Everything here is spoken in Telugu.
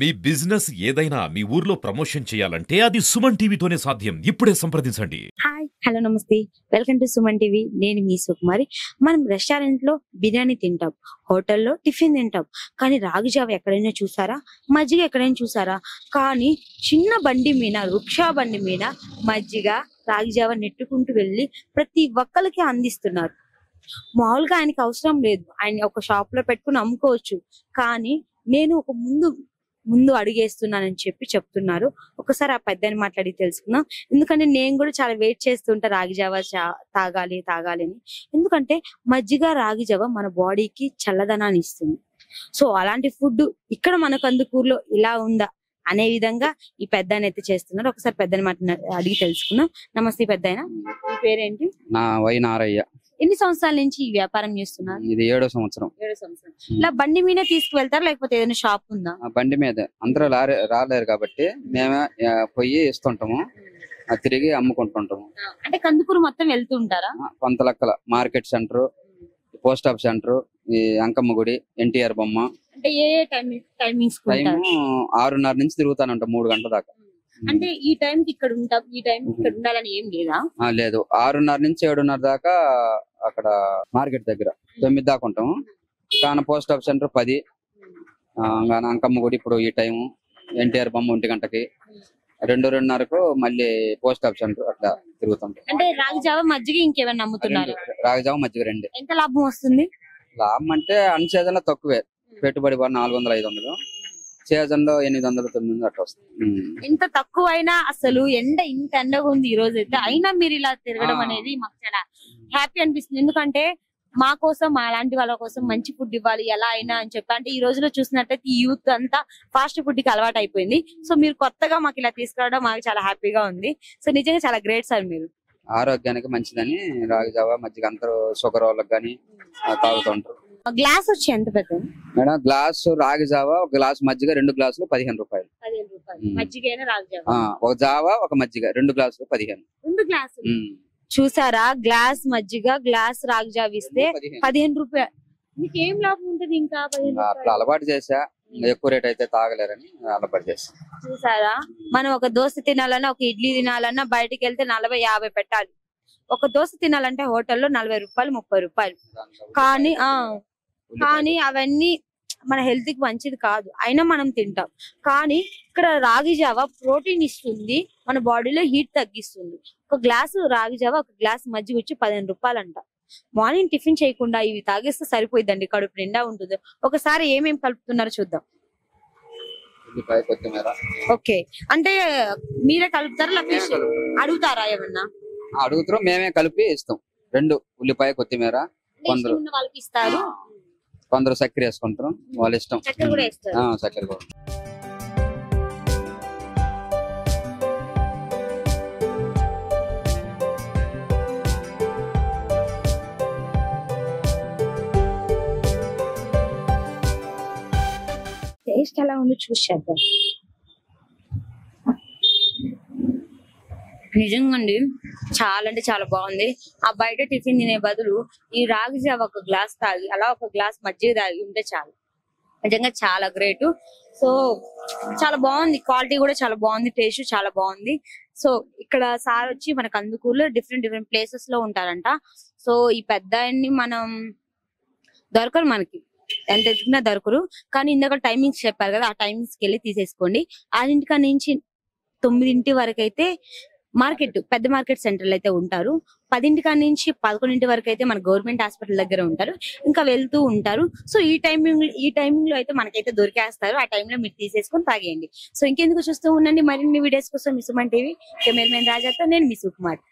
మీ బిజినెస్ ఏదైనా మీ ఊర్లో ప్రమోషన్ చేయాలంటే అది సుమన్ టీవీతోనే సాధ్యం. ఇప్పుడే సంప్రదించండి. హాయ్ హలో నమస్తే, వెల్కమ్ టు సుమన్ టీవీ. నేను మీ సుకుమారి. మనం రెస్టారెంట్ లో బిర్యానీ తింటాం, హోటల్లో టిఫిన్ తింటాం, కానీ రాగి జావ ఎక్కడైనా చూసారా? మజ్జిగ ఎక్కడైనా చూసారా? కానీ చిన్న బండి మీద, రుక్షా బండి మీద మజ్జిగ రాగి జావ నెట్టుకుంటూ వెళ్ళి ప్రతి ఒక్కరికి అందిస్తున్నారు. మామూలుగా ఆయనకి అవసరం లేదు, ఆయన ఒక షాప్ లో పెట్టుకుని అమ్ముకోవచ్చు, కానీ నేను ఒక ముందు అడిగేస్తున్నానని చెప్తున్నారు. ఒకసారి ఆ పెద్దని మాట్లాడి తెలుసుకుందాం. ఎందుకంటే నేను కూడా చాలా వెయిట్ చేస్తుంటా రాగి జావ తాగాలి అని. ఎందుకంటే మజ్జిగ రాగి జావ మన బాడీకి చల్లదనాన్ని ఇస్తుంది. సో అలాంటి ఫుడ్ ఇక్కడ మన కందుకూరులో ఇలా ఉందా అనే విధంగా ఈ పెద్దని అయితే చేస్తున్నారు. ఒకసారి పెద్దని అడిగి తెలుసుకుందాం. నమస్తే పెద్దాయన, మీ పేరేంటి? నా వై నారయ్య. ఎన్ని సంవత్సరాల నుంచి ఈ వ్యాపారం చేస్తున్నారు? ఇది 7వ సంవత్సరం. 7 సంవత్సరం. ఇలా బండి మీద తీసుకువెళ్తారా లేకపోతే ఏదైనా షాప్ ఉందా? బండి మీద అందరూ రాలేరు కాబట్టి మేమే పోయి ఇస్తుంటాము, తిరిగి అమ్ముకుంటుంటాము. అంటే కందుకూరు మొత్తం వెళ్తూ ఉంటారా? కొంత లెక్కల market centre, post office centre, ఈ అంకమ్మ గుడి, ఎన్టీఆర్ బొమ్మ. అంటే ఏ టైమింగ్స్? టైం 6:30 నుంచి తిరుగుతానంట 3 గంటల దాకా. అంటే ఈ టైం కి ఇక్కడ ఉంటాం, ఈ టైం ఇక్కడ ఉండాలని ఏం లేదా? లేదు, 6:30 నుంచి 7:30 దాకా అక్కడ మార్కెట్ దగ్గర 9 దాకా ఉంటాము. కానీ పోస్ట్ ఆఫీస్ సెంటర్ 10, అంకమ్మ గుడి ఇప్పుడు ఈ టైము, ఎన్టీఆర్ బొమ్మ 1 గంటకి, 2:30కు మళ్ళీ పోస్ట్ ఆఫీస్ సెంటర్ అట్లా తిరుగుతాం. అంటే రాగి జావ మజ్జిగ ఇంకేమైనా అమ్ముతున్నారు? రాగి జావ మజ్జిగ 2. ఎంత లాభం వస్తుంది? లాభం అంటే అన్ని సీజన్ లో తక్కువే, పెట్టుబడి 400-500, సీజన్ లో 800-900 అట్లా వస్తుంది. ఇంత తక్కువ అయినా అసలు ఇంత ఎండగా ఉంది ఈ రోజు అయితే, అయినా మీరు ఇలా తిరగడం అనేది మాకు చాలా హ్యాపీ అనిపిస్తుంది. ఎందుకంటే మా కోసం, మా లాంటి వాళ్ళ కోసం మంచి ఫుడ్ ఇవ్వాలి ఎలా అయినా అని చెప్పి. అంటే ఈ రోజులో చూసినట్టయితే ఈ యూత్ అంతా ఫాస్ట్ ఫుడ్ కి అలవాటు అయిపోయింది. సో మీరు కొత్తగా మాకు ఇలా తీసుకురావడం మాకు చాలా హ్యాపీగా ఉంది. సో నిజంగా చాలా గ్రేట్ సార్. మీరు ఆరోగ్యానికి మంచిదని రాగి జావ మజ్జిగ అందరూ షుగర్ వాళ్ళకి గానీ తాగుతుంటారు. గ్లాస్ వచ్చి ఎంత పెద్ద మేడం? గ్లాసు రాగి జావ, ఒక గ్లాసు మజ్జిగ, 2 గ్లాసులు 15 రూపాయలు. 15 రూపాయలు మజ్జిగ, రాగి జావ. ఒక జావ ఒక మజ్జిగ 2 గ్లాసులు 15. 2 గ్లాసులు చూసారా? గ్లాస్ మజ్జిగ, గ్లాస్ రాగి జావ ఇస్తే 15 రూపాయలు. మీకు ఏం లాభం ఉంటుంది? ఇంకా అట్లా అలవాటు చేసా, ఎక్కువ రేట్ అయితే తాగలేరని అలవాటు చేసా. చూసారా? మనం ఒక దోశ తినాలన్నా, ఒక ఇడ్లీ తినాలన్నా బయటికి వెళ్తే 40-50 పెట్టాలి. ఒక దోశ తినాలంటే హోటల్లో 40 రూపాయలు, 30 రూపాయలు. కానీ అవన్నీ మన హెల్త్ కి మంచిది కాదు, అయినా మనం తింటాం. కానీ ఇక్కడ రాగి జావ ప్రోటీన్ ఇస్తుంది, మన బాడీలో హీట్ తగ్గిస్తుంది. ఒక గ్లాసు రాగి జావ, ఒక గ్లాస్ మజ్జిగ వచ్చి 15 రూపాయలు అంట. మార్నింగ్ టిఫిన్ చేయకుండా ఇవి తాగేస్తే సరిపోయిద్దండి, కడుపు నిండా ఉంటుంది. ఒకసారి ఏమేమి కలుపుతున్నారో చూద్దాం. ఓకే, అంటే మీరే కలుపుతారా లేకపోతే అడుగుతారా ఏమన్నా? అడుగుతారు, మేమే కలిపి ఇస్తాం. 2 ఉల్లిపాయ, కొత్తిమీర. కొందరు వాళ్ళకి ఇస్తారు, కొందరు చక్కెర వేసుకుంటారు, వాళ్ళ ఇష్టం. చక్కెర కూడా వేస్తారు. చక్కెర కూడా. టేస్ట్ ఎలా ఉందో చూసేద్దాం. నిజంగా అండి, చాలా అంటే చాలా బాగుంది. ఆ బయట టిఫిన్ తినే బదులు ఈ రాగి జావ ఒక గ్లాస్ తాగి, అలా ఒక గ్లాస్ మజ్జిగ తాగి ఉంటే చాలు. నిజంగా చాలా గ్రేట్. సో చాలా బాగుంది, క్వాలిటీ కూడా చాలా బాగుంది, టేస్ట్ చాలా బాగుంది. సో ఇక్కడ సార్ వచ్చి మన కందుకూరులో డిఫరెంట్ ప్లేసెస్ లో ఉంటారంట. సో ఈ పెద్దాయన్ని మనం దొరకరు, మనకి ఎంత ఎదుగునా దొరకరు. కానీ ఇందాక టైమింగ్స్ చెప్పారు కదా, ఆ టైమింగ్స్కి వెళ్ళి తీసేసుకోండి. 6 నుంచి 9 వరకు అయితే మార్కెట్, పెద్ద మార్కెట్ సెంటర్లు అయితే ఉంటారు. 10 నుంచి 11 వరకు అయితే మన గవర్నమెంట్ హాస్పిటల్ దగ్గర ఉంటారు, ఇంకా వెళ్తూ ఉంటారు. సో ఈ టైమింగ్ లో అయితే మనకైతే దొరికేస్తారు. ఆ టైంలో మీరు తీసేసుకొని తాగేయండి. సో ఇంకెందుకు చూస్తూ ఉండండి మరిన్ని వీడియోస్ కోసం మీ సుమన్ టీవీ. కెమెరామెన్ రాజాతో నేను మీ సుకుమార్.